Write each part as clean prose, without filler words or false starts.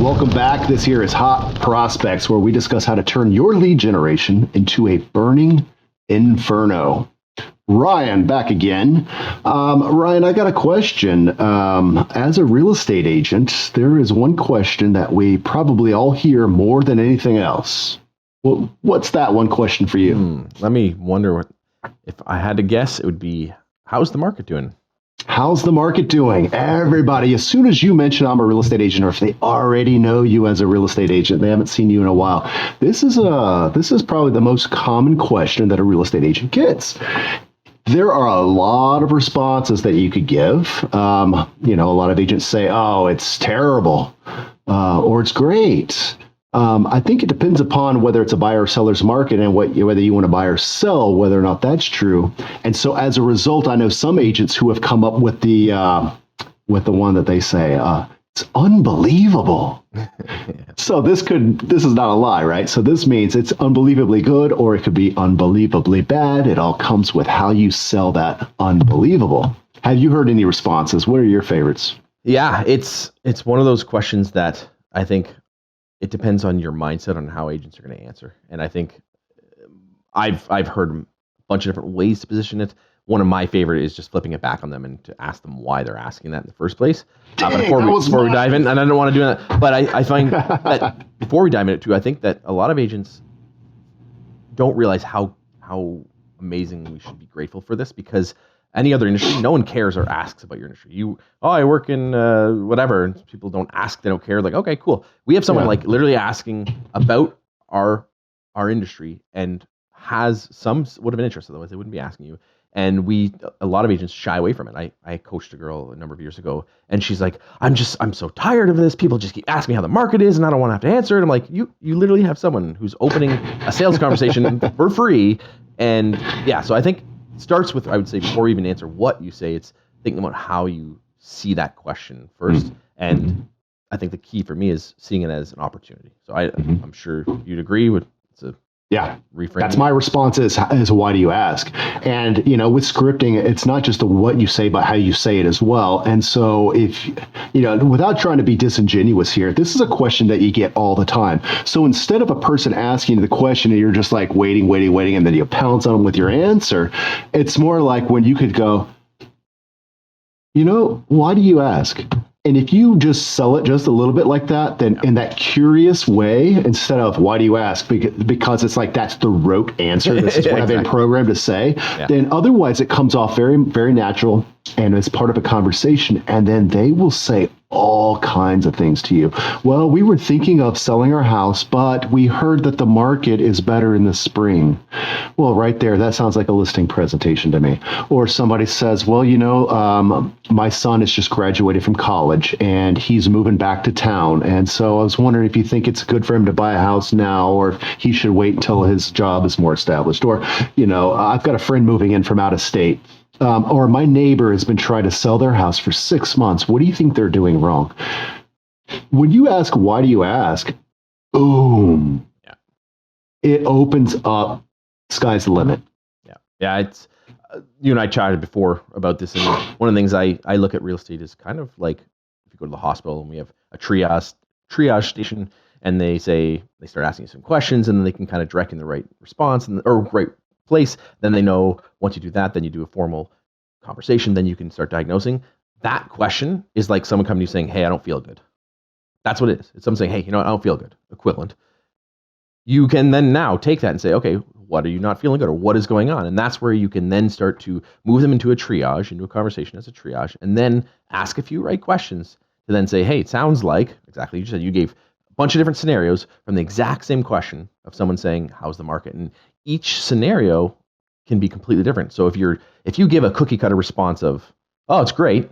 Welcome back. This here is Hot Prospects, where we discuss how to turn your lead generation into a burning inferno. Ryan, back again. Ryan, I got a question. As a real estate agent, there is one question that we probably all hear more than anything else. Well, what's that one question for you? Let me wonder if I had to guess, it would be, how's the market doing? How's the market doing? Everybody, as soon as you mention I'm a real estate agent, or if they already know you as a real estate agent, they haven't seen you in a while. This is probably the most common question that a real estate agent gets. There are a lot of responses that you could give. A lot of agents say, "Oh, it's terrible," or "It's great." I think it depends upon whether it's a buyer or seller's market and whether you want to buy or sell, whether or not that's true. And so as a result, I know some agents who have come up with the one that they say, it's unbelievable. So this is not a lie, right? So this means it's unbelievably good, or it could be unbelievably bad. It all comes with how you sell that unbelievable. Have you heard any responses? What are your favorites? Yeah, it's one of those questions that I think it depends on your mindset on how agents are going to answer. And I think I've heard a bunch of different ways to position it. One of my favorite is just flipping it back on them and to ask them why they're asking that in the first place. But before we dive in, and I don't want to do that, but I find that before we dive into it too, I think that a lot of agents don't realize how amazing we should be grateful for this, because any other industry, no one cares or asks about your industry. I work in whatever, and people don't ask, they don't care. Like, okay, cool. We have someone like literally asking about our industry and has some sort of an interest, otherwise they wouldn't be asking you. And a lot of agents shy away from it. I coached a girl a number of years ago, and she's like, I'm so tired of this. People just keep asking me how the market is, and I don't want to have to answer it. I'm like, you literally have someone who's opening a sales conversation for free. And yeah, so I think it starts with, I would say, before you even answer what you say, it's thinking about how you see that question first. And I think the key for me is seeing it as an opportunity. So I'm sure you'd agree with reframe. That's my response is why do you ask? And, with scripting, it's not just what you say, but how you say it as well. And so if, without trying to be disingenuous here, this is a question that you get all the time. So instead of a person asking the question and you're just like waiting, and then you pounce on them with your answer, it's more like when you could go, why do you ask? And if you just sell it just a little bit like that, then in that curious way, instead of why do you ask? Because it's like that's the rote answer. This is what I've been programmed to say. Yeah. Then otherwise it comes off very, very natural and as part of a conversation. And then they will say all kinds of things to you. Well, we were thinking of selling our house, but we heard that the market is better in the spring. Well, right there, that sounds like a listing presentation to me. Or somebody says, well, my son has just graduated from college and he's moving back to town. And so I was wondering if you think it's good for him to buy a house now, or if he should wait until his job is more established. Or, I've got a friend moving in from out of state. Or my neighbor has been trying to sell their house for 6 months. What do you think they're doing wrong? When you ask, why do you ask? Boom. Yeah. It opens up. Sky's the limit. Yeah. It's you and I chatted before about this, and one of the things I look at real estate is kind of like if you go to the hospital and we have a triage station, and they start asking you some questions, and then they can kind of direct in the right response or right place. Then they know once you do that, then you do a formal conversation, then you can start diagnosing. That question is like someone coming to you saying, hey, I don't feel good. That's what it is. It's someone saying, hey, I don't feel good. Equivalent. You can then now take that and say, okay, what are you not feeling good, or what is going on? And that's where you can then start to move them into a triage, into a conversation as a triage, and then ask a few right questions to then say, hey, it sounds like exactly you said. You gave a bunch of different scenarios from the exact same question of someone saying, how's the market? And each scenario can be completely different. So if you give a cookie cutter response of, oh, it's great,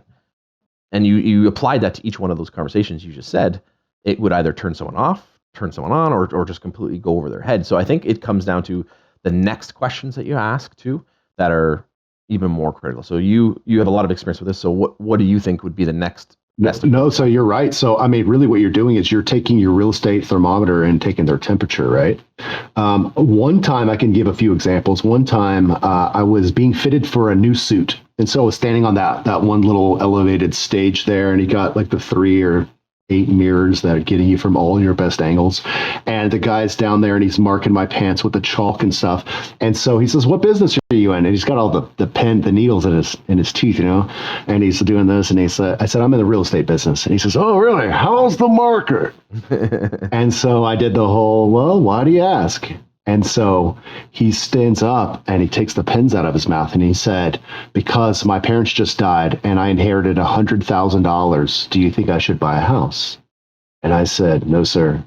and you applied that to each one of those conversations you just said, it would either turn someone off, turn someone on, or just completely go over their head. So I think it comes down to the next questions that you ask too that are even more critical. So you have a lot of experience with this. So what do you think would be the next No, so you're right. So, I mean, really what you're doing is you're taking your real estate thermometer and taking their temperature, right? One time, I can give a few examples. One time, I was being fitted for a new suit. And so I was standing on that one little elevated stage there, and he got like the 3 or 8 mirrors that are getting you from all your best angles. And the guy's down there and he's marking my pants with the chalk and stuff. And so he says, what business are you in? And he's got all the needles in his teeth, and he's doing this. And I said, I'm in the real estate business. And he says, oh, really? How's the market? And so I did the whole, well, why do you ask? And so he stands up and he takes the pens out of his mouth and he said, because my parents just died and I inherited $100,000, do you think I should buy a house? And I said, no, sir.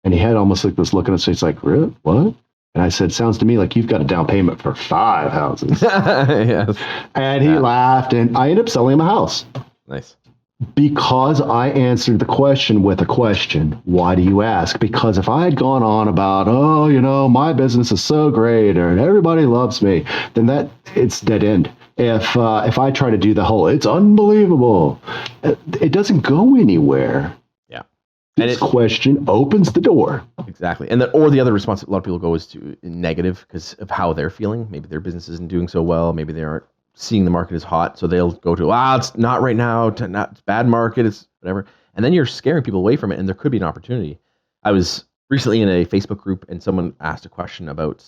And he had almost like this look on his face like, really? What? And I said, sounds to me like you've got a down payment for 5 houses. Yes. And he laughed and I ended up selling him a house. Nice. Because I answered the question with a question. Why do you ask? Because if I had gone on about, my business is so great or everybody loves me, then it's dead end. If I try to do the whole, it's unbelievable, it doesn't go anywhere. Yeah. This question opens the door. Exactly. And the other response a lot of people go is to negative because of how they're feeling. Maybe their business isn't doing so well. Maybe they aren't seeing the market is hot, so they'll go to, it's not right now, it's bad market, it's whatever. And then you're scaring people away from it, and there could be an opportunity. I was recently in a Facebook group, and someone asked a question about,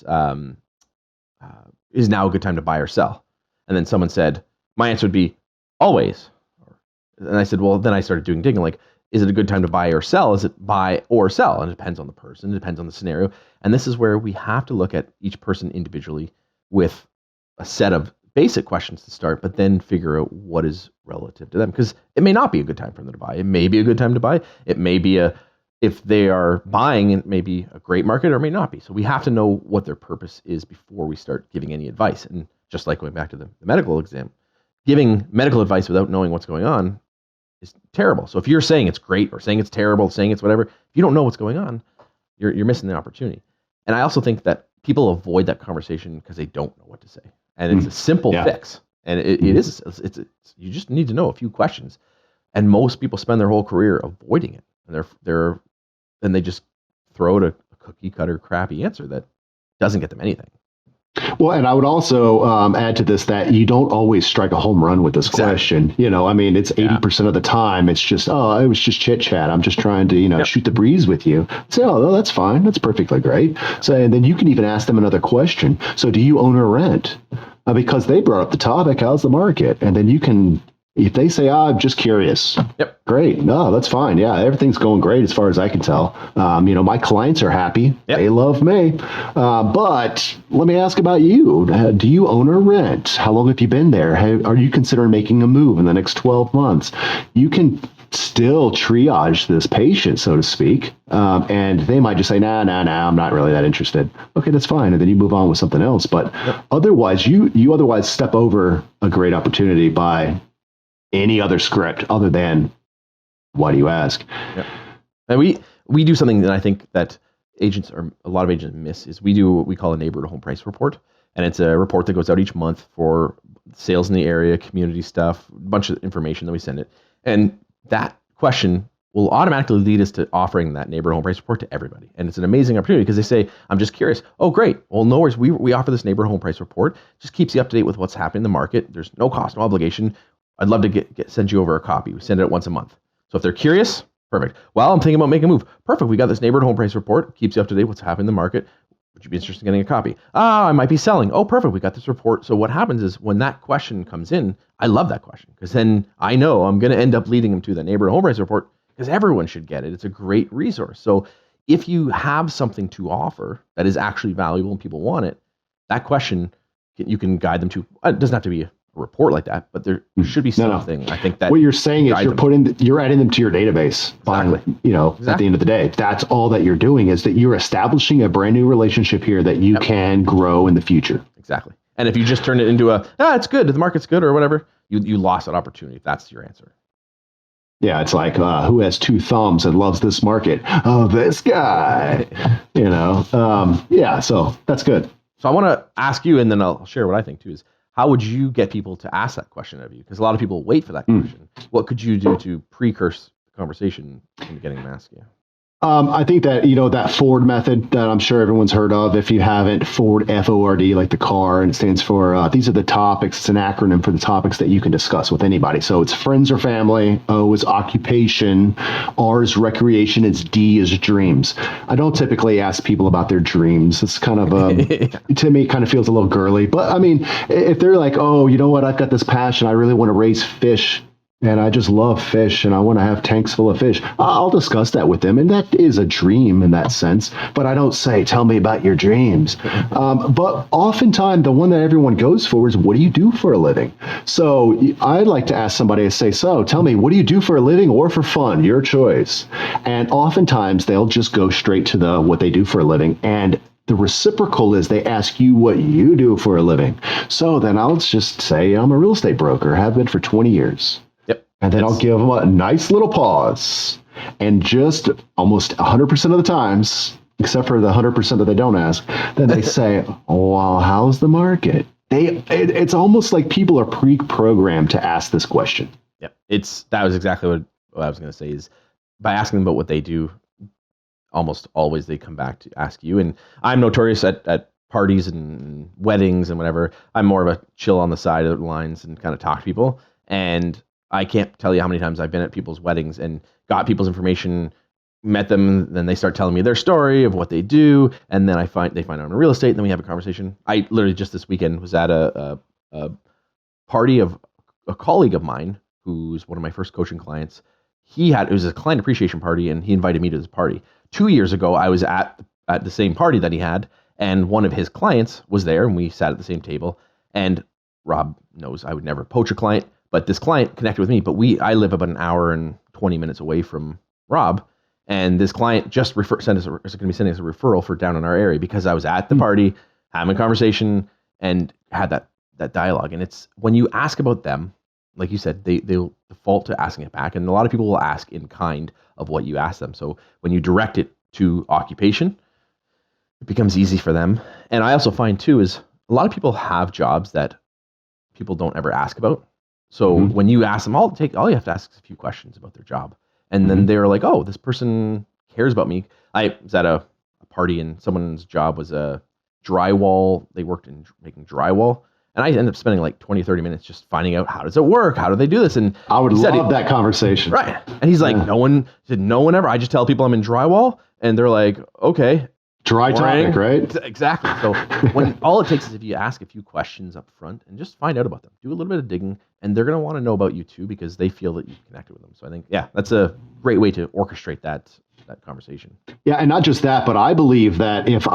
is now a good time to buy or sell? And then someone said, my answer would be, always. And I said, well, then I started doing digging, like, is it a good time to buy or sell? Is it buy or sell? And it depends on the person, it depends on the scenario. And this is where we have to look at each person individually with a set of basic questions to start, but then figure out what is relative to them. Because it may not be a good time for them to buy. It may be a good time to buy. It may be if they are buying, it may be a great market or it may not be. So we have to know what their purpose is before we start giving any advice. And just like going back to the medical exam, giving medical advice without knowing what's going on is terrible. So if you're saying it's great or saying it's terrible, saying it's whatever, if you don't know what's going on, you're missing the opportunity. And I also think that people avoid that conversation because they don't know what to say. And it's a simple fix. And it's you just need to know a few questions. And most people spend their whole career avoiding it. And then they just throw out a cookie cutter crappy answer that doesn't get them anything. Well, and I would also add to this that you don't always strike a home run with this question. It's 80% of the time. It's just, it was just chit chat. I'm just trying to, shoot the breeze with you. Say, that's fine. That's perfectly great. So, and then you can even ask them another question. So do you own or rent? Because they brought up the topic, how's the market? And then you can, if they say, I'm just curious. Yep. Great. No, that's fine. Yeah, everything's going great as far as I can tell. My clients are happy. Yep. They love me. But let me ask about you. Do you own or rent? How long have you been there? Are you considering making a move in the next 12 months? You can still triage this patient, so to speak. And they might just say, nah, I'm not really that interested. Okay, that's fine. And then you move on with something else. But otherwise, you otherwise step over a great opportunity by any other script other than why do you ask? Yep. And we do something that I think that a lot of agents miss is we do what we call a neighborhood home price report. And it's a report that goes out each month for sales in the area, community stuff, a bunch of information that we send it. And that question will automatically lead us to offering that neighborhood home price report to everybody. And it's an amazing opportunity because they say, I'm just curious. Oh, great. Well, no worries. We offer this neighborhood home price report. Just keeps you up to date with what's happening in the market. There's no cost, no obligation. I'd love to send you over a copy. We send it once a month. So if they're curious, perfect. Well, I'm thinking about making a move. Perfect. We got this neighborhood home price report. Keeps you up to date what's happening in the market. Would you be interested in getting a copy? I might be selling. Oh, perfect. We got this report. So what happens is when that question comes in, I love that question because then I know I'm going to end up leading them to the neighborhood home price report because everyone should get it. It's a great resource. So if you have something to offer that is actually valuable and people want it, that question, you can guide them to. It doesn't have to be a report like that, but there should be something. I think that what you're saying is you're adding them to your database. Exactly. At the end of the day, that's all that you're doing is that you're establishing a brand new relationship here that you can grow in the future. Exactly. And if you just turn it into it's good, the market's good or whatever, you lost that opportunity. If that's your answer. Yeah, it's like who has 2 thumbs and loves this market? Oh, this guy. So that's good. So I want to ask you, and then I'll share what I think too, is how would you get people to ask that question of you? Because a lot of people wait for that question. What could you do to precurse the conversation into getting them to ask you? I think that, that Ford method that I'm sure everyone's heard of. If you haven't, Ford, F-O-R-D, like the car, and it stands for, these are the topics. It's an acronym for the topics that you can discuss with anybody. So it's friends or family. O is occupation. R is recreation. It's D is dreams. I don't typically ask people about their dreams. It's kind of, to me, it kind of feels a little girly. But I mean, if they're like, oh, you know what, I've got this passion. I really want to raise fish. And I just love fish and I want to have tanks full of fish. I'll discuss that with them. And that is a dream in that sense. But I don't say, tell me about your dreams. But oftentimes the one that everyone goes for is, what do you do for a living? So I'd like to ask somebody to say, so tell me, what do you do for a living or for fun? Your choice. And oftentimes they'll just go straight to what they do for a living. And the reciprocal is they ask you what you do for a living. So then I'll just say, I'm a real estate broker, have been for 20 years. And then I'll give them a nice little pause. And just almost 100% of the times, except for the 100% that they don't ask, then they say, well, how's the market? It's almost like people are pre-programmed to ask this question. Yep. That was exactly what I was going to say, is by asking them about what they do, almost always they come back to ask you. And I'm notorious at parties and weddings and whatever. I'm more of a chill on the side of the lines and kind of talk to people. And I can't tell you how many times I've been at people's weddings and got people's information, met them, then they start telling me their story of what they do, and then they find out I'm in real estate, and then we have a conversation. I literally just this weekend was at a party of a colleague of mine who's one of my first coaching clients. It was a client appreciation party, and he invited me to this party. 2 years ago, I was at the same party that he had, and one of his clients was there, and we sat at the same table. And Rob knows I would never poach a client. But this client connected with me, but I live about an hour and 20 minutes away from Rob. And this client just is going to be sending us a referral for down in our area because I was at the party, having a conversation, and had that dialogue. And it's when you ask about them, like you said, they'll default to asking it back. And a lot of people will ask in kind of what you ask them. So when you direct it to occupation, it becomes easy for them. And I also find too, is a lot of people have jobs that people don't ever ask about. So when you ask them, all you have to ask is a few questions about their job. And then they're like, oh, this person cares about me. I was at a party and someone's job was a drywall. They worked in making drywall. And I ended up spending like 20, 30 minutes just finding out, how does it work? How do they do this? And I would love that conversation. Right. And he's like, no one ever. I just tell people I'm in drywall. And they're like, okay. Dry topic, right? Exactly. So when all it takes is if you ask a few questions up front and just find out about them, do a little bit of digging, and they're going to want to know about you too because they feel that you've connected with them. So I think, that's a great way to orchestrate that conversation. Yeah, and not just that, but I believe that if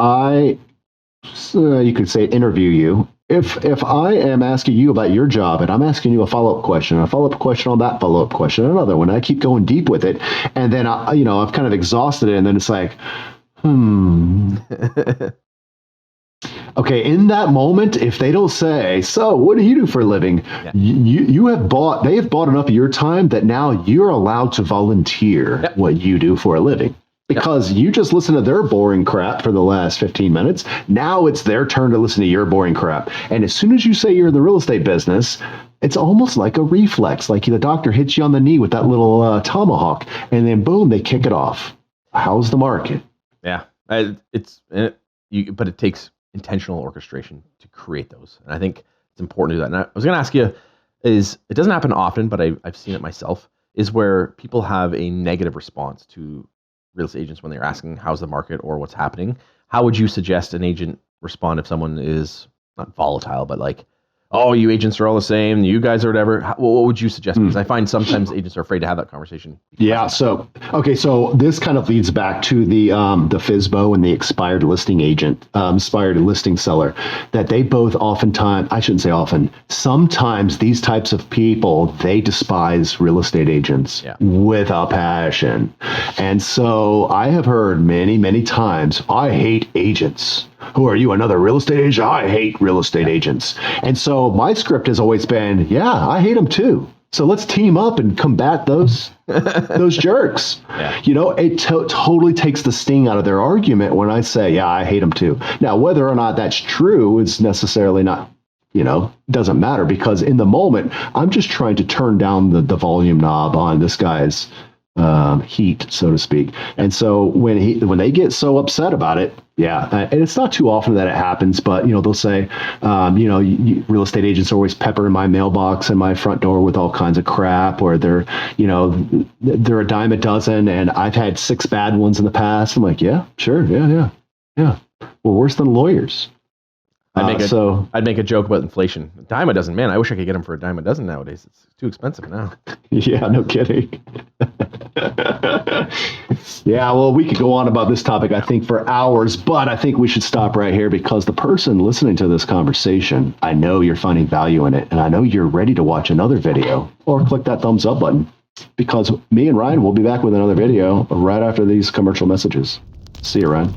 you could say interview you, if I am asking you about your job and I'm asking you a follow-up question on that follow-up question, another one, I keep going deep with it, and then I've kind of exhausted it, and then it's like, okay, in that moment, if they don't say, so what do you do for a living? Yeah. They have bought enough of your time that now you're allowed to volunteer what you do for a living. Because you just listen to their boring crap for the last 15 minutes. Now it's their turn to listen to your boring crap. And as soon as you say you're in the real estate business, it's almost like a reflex. Like the doctor hits you on the knee with that little tomahawk, and then boom, they kick it off. How's the market? Yeah, but it takes intentional orchestration to create those. And I think it's important to do that. And I was going to ask you, it doesn't happen often, but I've seen it myself, is where people have a negative response to real estate agents when they're asking how's the market or what's happening. How would you suggest an agent respond if someone is not volatile, but like, oh, you agents are all the same, you guys are whatever? What would you suggest? Because I find sometimes agents are afraid to have that conversation. Yeah. So this kind of leads back to the FSBO and the expired listing agent, expired listing seller, that they both sometimes these types of people, they despise real estate agents with a passion. And so I have heard many, many times, I hate agents. Who are you, another real estate agent? I hate real estate agents. And so my script has always been, I hate them too. So let's team up and combat those jerks. Yeah. It totally takes the sting out of their argument when I say, I hate them too. Now, whether or not that's true is necessarily not, doesn't matter, because in the moment, I'm just trying to turn down the volume knob on this guy's heat, so to speak. And so when they get so upset about it, and it's not too often that it happens, but they'll say, real estate agents always pepper my mailbox and my front door with all kinds of crap, or they're a dime a dozen, and I've had 6 bad ones in the past. I'm like, yeah, sure, yeah. We're worse than lawyers. I'd make a joke about inflation. A dime a dozen, man. I wish I could get them for a dime a dozen nowadays. It's too expensive now. Yeah, no kidding. Yeah, well, we could go on about this topic, I think, for hours, but I think we should stop right here because the person listening to this conversation, I know you're finding value in it, and I know you're ready to watch another video or click that thumbs up button, because me and Ryan will be back with another video right after these commercial messages. See you, Ryan.